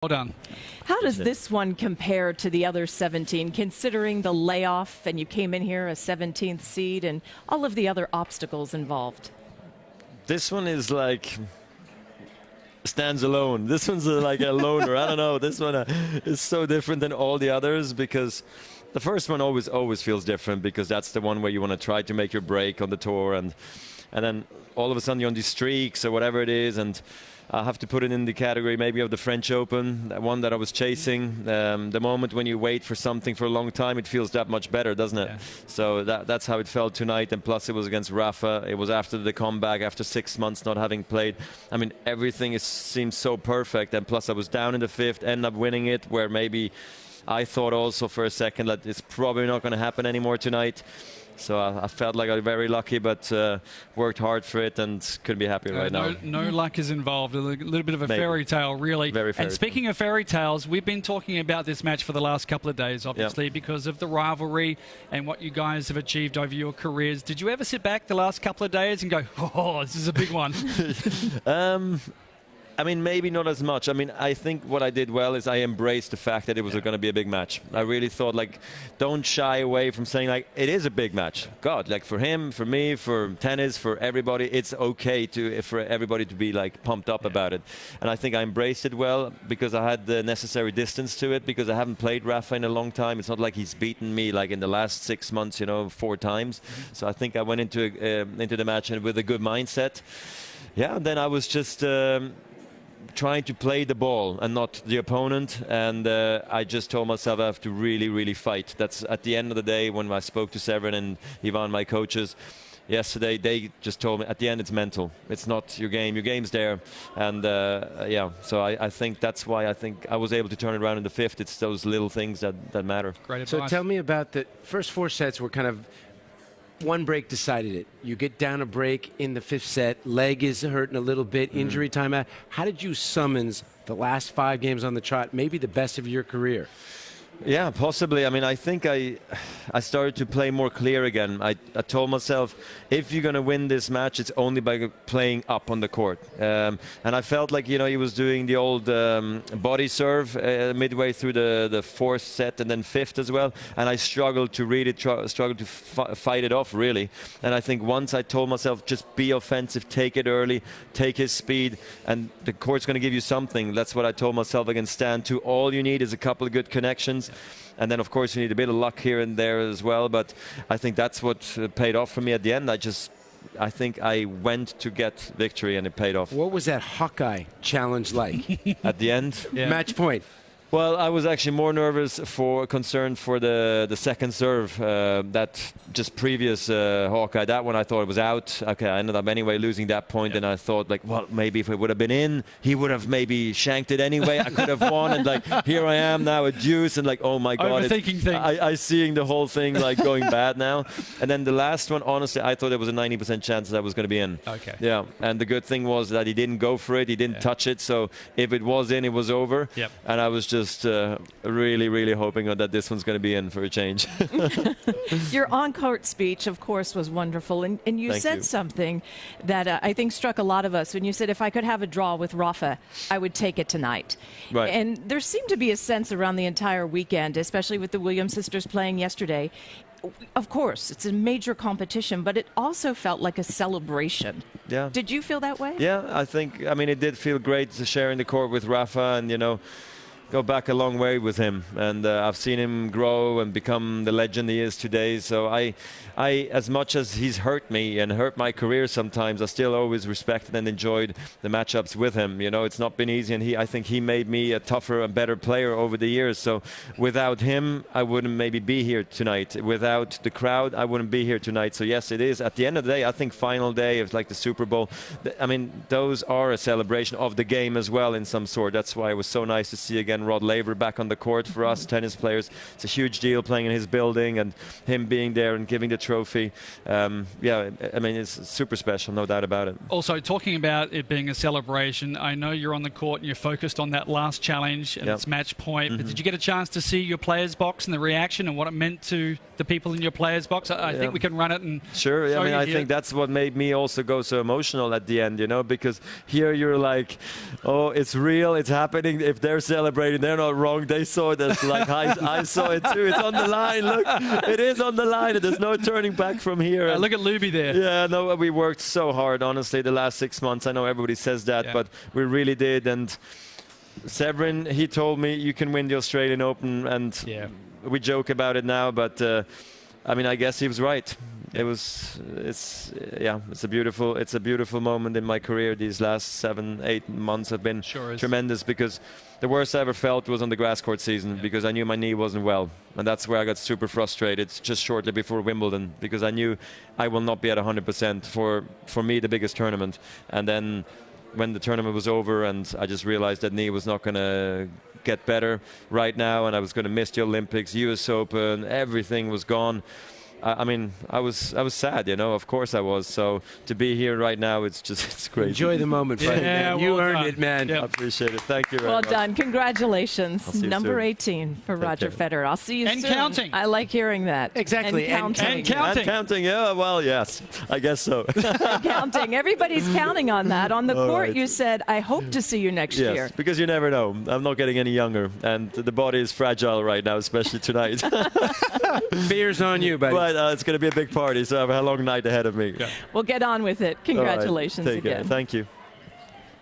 Well done. How does this one compare to the other 17, considering the layoff and you came in here a 17th seed and all of the other obstacles involved? This one is like stands alone. This one's like a loner. I don't know. This one is so different than all the others because the first one always feels different because that's the one where you want to try to make your break on the tour and then all of a sudden you're on these streaks or whatever it is, and I have to put it in the category maybe of the French Open, that one that I was chasing. The moment when you wait for something for a long time, it feels that much better, doesn't it? Yeah. So that's how it felt tonight, and plus it was against Rafa. It was after the comeback, after 6 months not having played. I mean, everything seems so perfect, and plus I was down in the fifth, ended up winning it, where maybe I thought also for a second that it's probably not going to happen anymore tonight. So I felt like I was very lucky, but worked hard for it and couldn't be happier right now. No luck is involved. A little bit of a fairy tale, really. Very fairy and speaking of fairy tales, we've been talking about this match for the last couple of days, obviously, because of the rivalry and what you guys have achieved over your careers. Did you ever sit back the last couple of days and go, oh, this is a big one? I mean, maybe not as much. I mean, I think what I did well is I embraced the fact that it was going to be a big match. I really thought, like, don't shy away from saying, like, it is a big match. God, like, for him, for me, for tennis, for everybody, it's okay for everybody to be, like, pumped up about it. And I think I embraced it well because I had the necessary distance to it, because I haven't played Rafa in a long time. It's not like he's beaten me, like, in the last 6 months, 4 times. So I think I went into the match with a good mindset. Yeah, and then I was just trying to play the ball and not the opponent, and I just told myself I have to really fight. That's at the end of the day when I spoke to Severin and Ivan, my coaches, yesterday. They just told me at the end it's mental. It's not your game. Your game's there, and yeah. So I think that's why I think I was able to turn it around in the fifth. It's those little things that matter. Great advice. So tell me about the first 4 sets were kind of one break decided it. You get down a break in the fifth set, leg is hurting a little bit, injury time out. How did you summons the last 5 games on the trot, maybe the best of your career? Yeah, possibly. I mean, I think I started to play more clear again. I told myself, if you're going to win this match, it's only by playing up on the court. And I felt like, he was doing the old body serve midway through the 4th set and then 5th as well. And I struggled to read it, struggled to fight it off, really. And I think once I told myself, just be offensive, take it early, take his speed, and the court's going to give you something. That's what I told myself against Stan too. All you need is a couple of good connections. And then, of course, you need a bit of luck here and there as well. But I think that's what paid off for me at the end. I think I went to get victory, and it paid off. What was that Hawkeye challenge like? At the end? Yeah. Match point. Well, I was actually more concerned for the second serve. That just previous Hawkeye, that one I thought it was out. Okay, I ended up anyway losing that point, and I thought, like, well, maybe if it would have been in, he would have maybe shanked it anyway. I could have won, and like here I am now at deuce, and like, oh my God, overthinking things. I seeing the whole thing like going bad now. And then the last one, honestly, I thought there was a 90% chance that I was going to be in. Okay. Yeah, and the good thing was that he didn't go for it, he didn't touch it. So if it was in, it was over. Yep. And I was just really hoping that this one's going to be in for a change. Your on-court speech, of course, was wonderful. And you said something that I think struck a lot of us when you said, if I could have a draw with Rafa, I would take it tonight. Right. And there seemed to be a sense around the entire weekend, especially with the Williams sisters playing yesterday. Of course, it's a major competition, but it also felt like a celebration. Yeah. Did you feel that way? Yeah, I mean, it did feel great sharing the court with Rafa, and, go back a long way with him, and I've seen him grow and become the legend he is today. So I, as much as he's hurt me and hurt my career sometimes, I still always respected and enjoyed the matchups with him. It's not been easy, and I think he made me a tougher and better player over the years. So without him, I wouldn't maybe be here tonight. Without the crowd, I wouldn't be here tonight. So yes, it is. At the end of the day, I think final day of like the Super Bowl, I mean, those are a celebration of the game as well in some sort. That's why it was so nice to see again again Rod Laver back on the court for us tennis players. It's a huge deal playing in his building and him being there and giving the trophy. Yeah, I mean, it's super special, no doubt about it. Also, talking about it being a celebration, I know you're on the court and you're focused on that last challenge and it's match point, but did you get a chance to see your players' box and the reaction and what it meant to the people in your players' box? I think we can run it and sure. I mean, I think that's what made me also go so emotional at the end, you know, because here you're like, oh, it's real, it's happening. If they're celebrating, they're not wrong. They saw it as like I saw it too. It's on the line. Look, it is on the line. And there's no turning back from here. Look at Luby there. Yeah, no, we worked so hard, honestly, the last 6 months. I know everybody says that, but we really did. And Severin, he told me you can win the Australian Open, and we joke about it now, but I mean, I guess he was right. It's a beautiful moment in my career. These last 7-8 months have been tremendous, because the worst I ever felt was on the grass court season, because I knew my knee wasn't well, and that's where I got super frustrated just shortly before Wimbledon, because I knew I will not be at 100% for me, the biggest tournament. And then when the tournament was over and I just realized that knee was not going to get better right now, and I was going to miss the Olympics, US Open, everything was gone. I mean, I was sad, you know. Of course I was. So to be here right now, it's crazy. Enjoy the moment, Freddie. Yeah, you well earned done. it, man. I appreciate it. Thank you very Well much. done. Congratulations. Number 18 for Roger Federer. I'll see you and soon. Counting. I like hearing that. Exactly. And counting. And counting. And counting, yeah, well, yes, I guess so. And counting. Everybody's counting on that. On the court, right. you said, I hope to see you next Yes, year. because you never know. I'm not getting any younger, and the body is fragile right now, especially tonight. Beer's on you, buddy. But it's going to be a big party, so I have a long night ahead of me. We'll get on with it. Congratulations All right. Take care. again. Thank you.